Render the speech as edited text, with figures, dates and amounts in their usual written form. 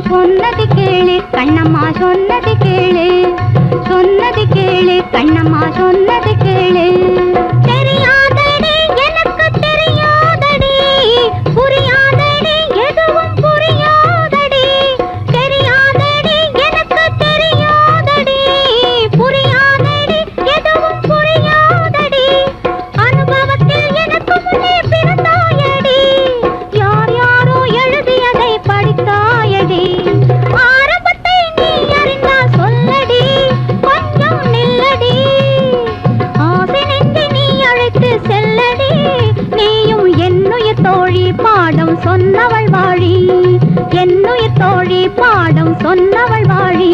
சொன்னது கேளு கண்ணம்மா சொன்னது கேளு சொன்னது கேளு கண்ணம்மா சொன்னது கேளு தெரியாதடி எனக்கு தெரியாதடி புரியாதடி எதுவும் புரியாதடி தெரியாதடி எனக்கு தெரியாதடி புரியாதடி எதுவும் புரியாதடி அனுபவத்தில் எனக்கு முன்னே பிறந்தாயடி யார் யாரோ எழுதியதை படித்தாயடி ஆரம்பத்தை நீ அறிந்தால் சொல்லடி கொஞ்சம் நில்லடி ஆசை நெஞ்சை நீ அழைத்து செல்லடி நீயும் என்னுயிர் தோழி பாடம் சொன்னவள் வாழி என்னுயிர் தோழி பாடம் சொன்னவள் வாழி